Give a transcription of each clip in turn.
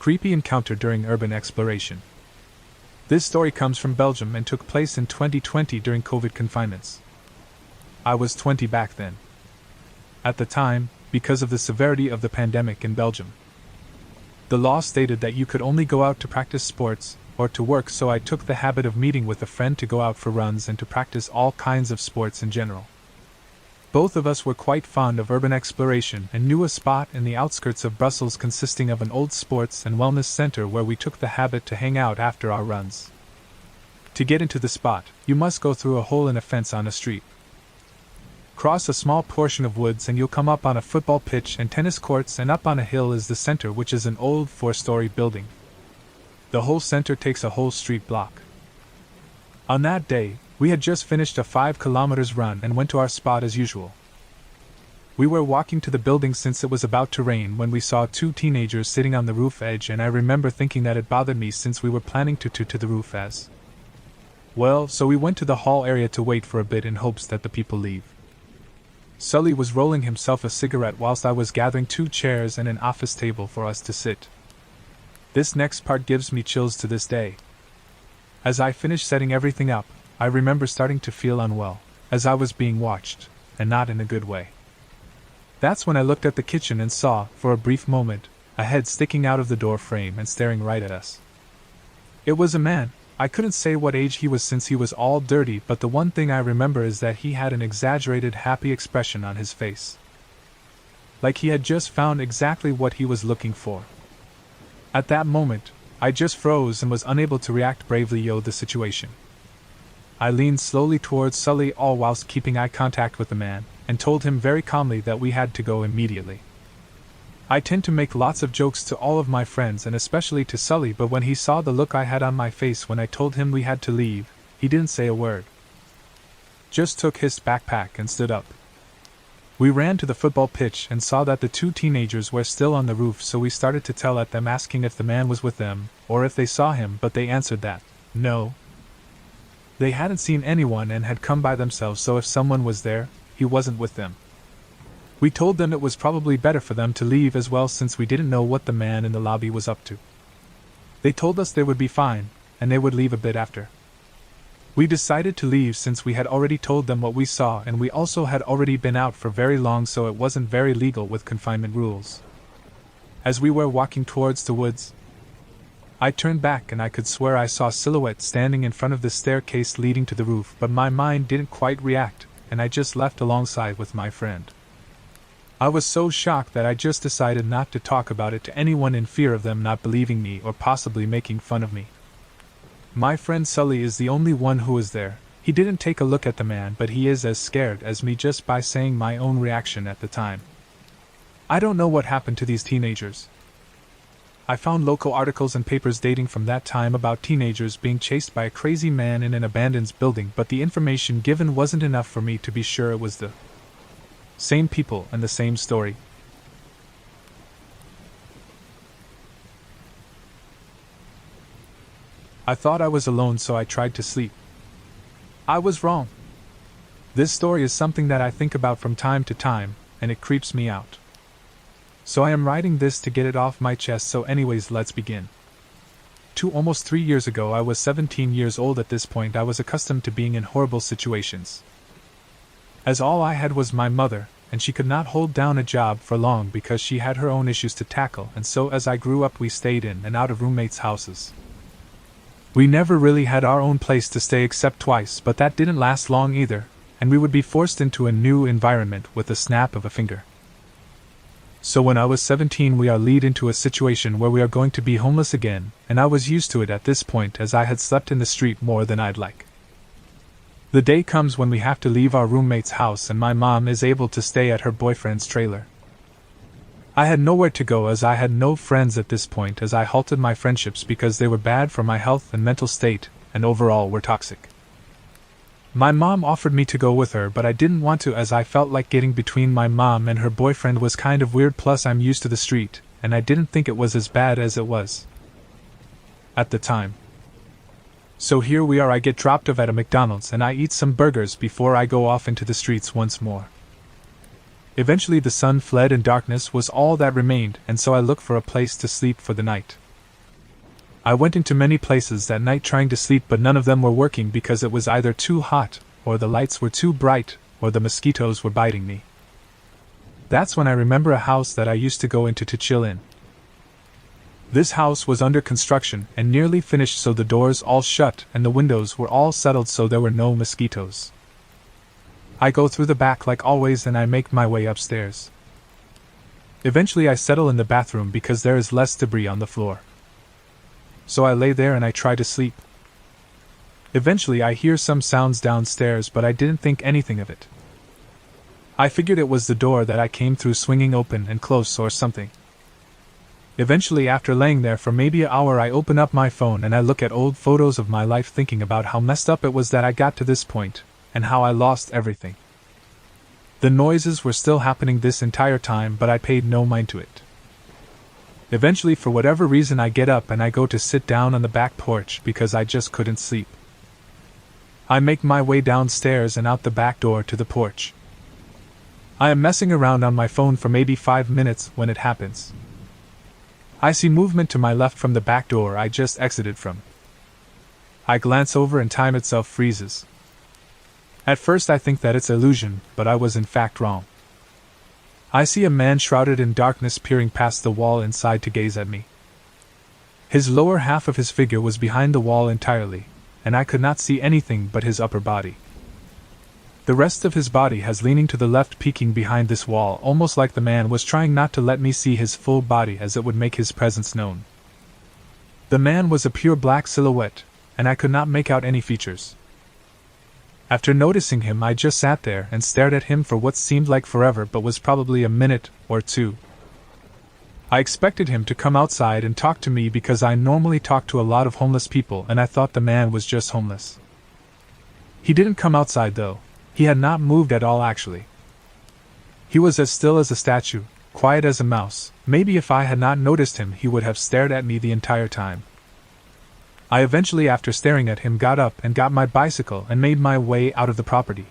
Creepy encounter during urban exploration. This story comes from Belgium and took place in 2020 during COVID confinements. I was 20 back then. At the time, because of the severity of the pandemic in Belgium, the law stated that you could only go out to practice sports or to work, so I took the habit of meeting with a friend to go out for runs and to practice all kinds of sports in general. Both of us were quite fond of urban exploration and knew a spot in the outskirts of Brussels consisting of an old sports and wellness center where we took the habit to hang out after our runs. To get into the spot, you must go through a hole in a fence on a street, cross a small portion of woods, and you'll come up on a football pitch and tennis courts, and up on a hill is the center, which is an old 4-story building. The whole center takes a whole street block. On that day, we had just finished a 5 kilometers run and went to our spot as usual. We were walking to the building since it was about to rain when we saw 2 teenagers sitting on the roof edge, and I remember thinking that it bothered me since we were planning to the roof as well, so we went to the hall area to wait for a bit in hopes that the people leave. Sully was rolling himself a cigarette whilst I was gathering 2 chairs and an office table for us to sit. This next part gives me chills to this day. As I finished setting everything up, I remember starting to feel unwell, as I was being watched, and not in a good way. That's when I looked at the kitchen and saw, for a brief moment, a head sticking out of the door frame and staring right at us. It was a man. I couldn't say what age he was since he was all dirty, but the one thing I remember is that he had an exaggerated happy expression on his face, like he had just found exactly what he was looking for. At that moment, I just froze and was unable to react bravely to the situation. I leaned slowly towards Sully, all whilst keeping eye contact with the man, and told him very calmly that we had to go immediately. I tend to make lots of jokes to all of my friends and especially to Sully, but when he saw the look I had on my face when I told him we had to leave, he didn't say a word. Just took his backpack and stood up. We ran to the football pitch and saw that the 2 teenagers were still on the roof, so we started to tell at them, asking if the man was with them, or if they saw him, but they answered that, no. They hadn't seen anyone and had come by themselves, so if someone was there, he wasn't with them. We told them it was probably better for them to leave as well, since we didn't know what the man in the lobby was up to. They told us they would be fine, and they would leave a bit after. We decided to leave since we had already told them what we saw, and we also had already been out for very long, so it wasn't very legal with confinement rules. As we were walking towards the woods, I turned back and I could swear I saw a silhouette standing in front of the staircase leading to the roof, but my mind didn't quite react, and I just left alongside with my friend. I was so shocked that I just decided not to talk about it to anyone in fear of them not believing me or possibly making fun of me. My friend Sully is the only one who was there. He didn't take a look at the man, but he is as scared as me just by saying my own reaction at the time. I don't know what happened to these teenagers. I found local articles and papers dating from that time about teenagers being chased by a crazy man in an abandoned building, but the information given wasn't enough for me to be sure it was the same people and the same story. I thought I was alone, so I tried to sleep. I was wrong. This story is something that I think about from time to time, and it creeps me out. So I am writing this to get it off my chest, so anyways, let's begin. Almost 3 years ago, I was 17 years old. At this point, I was accustomed to being in horrible situations, as all I had was my mother, and she could not hold down a job for long because she had her own issues to tackle, and so as I grew up we stayed in and out of roommates' houses. We never really had our own place to stay except twice, but that didn't last long either, and we would be forced into a new environment with a snap of a finger. So when I was 17 we are lead into a situation where we are going to be homeless again, and I was used to it at this point as I had slept in the street more than I'd like. The day comes when we have to leave our roommate's house and my mom is able to stay at her boyfriend's trailer. I had nowhere to go as I had no friends at this point, as I halted my friendships because they were bad for my health and mental state, and overall were toxic. My mom offered me to go with her, but I didn't want to as I felt like getting between my mom and her boyfriend was kind of weird, plus I'm used to the street, and I didn't think it was as bad as it was at the time. So here we are, I get dropped off at a McDonald's and I eat some burgers before I go off into the streets once more. Eventually the sun fled and darkness was all that remained, and so I look for a place to sleep for the night. I went into many places that night trying to sleep, but none of them were working because it was either too hot, or the lights were too bright, or the mosquitoes were biting me. That's when I remember a house that I used to go into to chill in. This house was under construction and nearly finished, so the doors all shut and the windows were all settled so there were no mosquitoes. I go through the back like always and I make my way upstairs. Eventually I settle in the bathroom because there is less debris on the floor. So I lay there and I try to sleep. Eventually I hear some sounds downstairs, but I didn't think anything of it. I figured it was the door that I came through swinging open and close or something. Eventually, after laying there for maybe an hour, I open up my phone and I look at old photos of my life, thinking about how messed up it was that I got to this point, and how I lost everything. The noises were still happening this entire time, but I paid no mind to it. Eventually, for whatever reason, I get up and I go to sit down on the back porch because I just couldn't sleep. I make my way downstairs and out the back door to the porch. I am messing around on my phone for maybe 5 minutes when it happens. I see movement to my left from the back door I just exited from. I glance over and time itself freezes. At first I think that it's illusion, but I was in fact wrong. I see a man shrouded in darkness peering past the wall inside to gaze at me. His lower half of his figure was behind the wall entirely, and I could not see anything but his upper body. The rest of his body has leaning to the left, peeking behind this wall, almost like the man was trying not to let me see his full body as it would make his presence known. The man was a pure black silhouette, and I could not make out any features. After noticing him, I just sat there and stared at him for what seemed like forever, but was probably a minute or two. I expected him to come outside and talk to me because I normally talk to a lot of homeless people, and I thought the man was just homeless. He didn't come outside though. He had not moved at all, actually. He was as still as a statue, quiet as a mouse. Maybe if I had not noticed him, he would have stared at me the entire time. I eventually, after staring at him, got up and got my bicycle and made my way out of the property.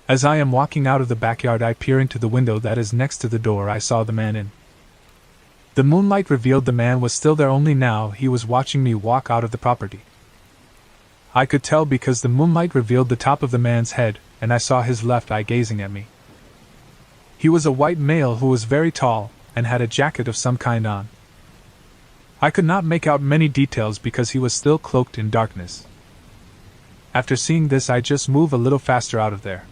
As I am walking out of the backyard, I peer into the window that is next to the door I saw the man in. The moonlight revealed the man was still there, only now he was watching me walk out of the property. I could tell because the moonlight revealed the top of the man's head, and I saw his left eye gazing at me. He was a white male who was very tall, and had a jacket of some kind on. I could not make out many details because he was still cloaked in darkness. After seeing this, I just moved a little faster out of there.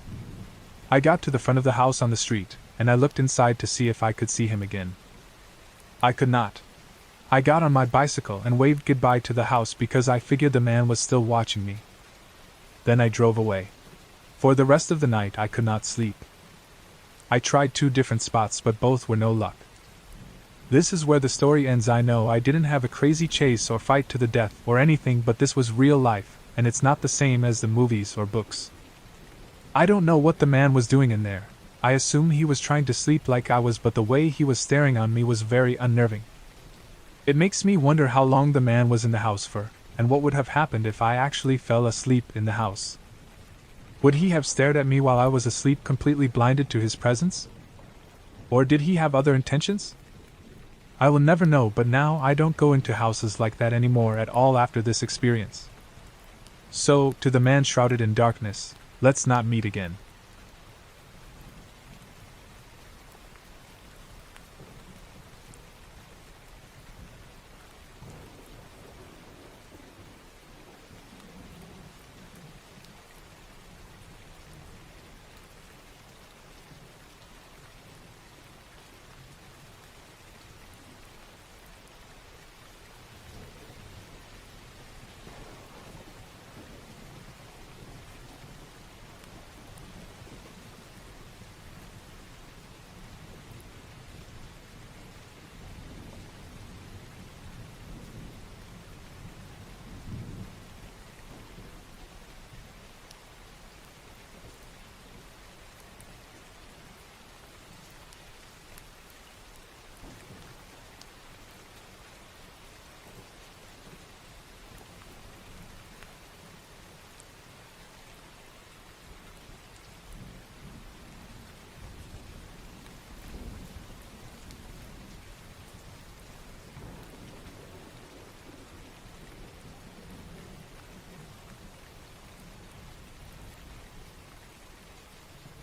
I got to the front of the house on the street, and I looked inside to see if I could see him again. I could not. I got on my bicycle and waved goodbye to the house because I figured the man was still watching me. Then I drove away. For the rest of the night I could not sleep. I tried 2 different spots, but both were no luck. This is where the story ends. I know I didn't have a crazy chase or fight to the death or anything, but this was real life, and it's not the same as the movies or books. I don't know what the man was doing in there. I assume he was trying to sleep like I was, but the way he was staring on me was very unnerving. It makes me wonder how long the man was in the house for, and what would have happened if I actually fell asleep in the house. Would he have stared at me while I was asleep, completely blinded to his presence? Or did he have other intentions? I will never know, but now I don't go into houses like that anymore at all after this experience. So, to the man shrouded in darkness, let's not meet again.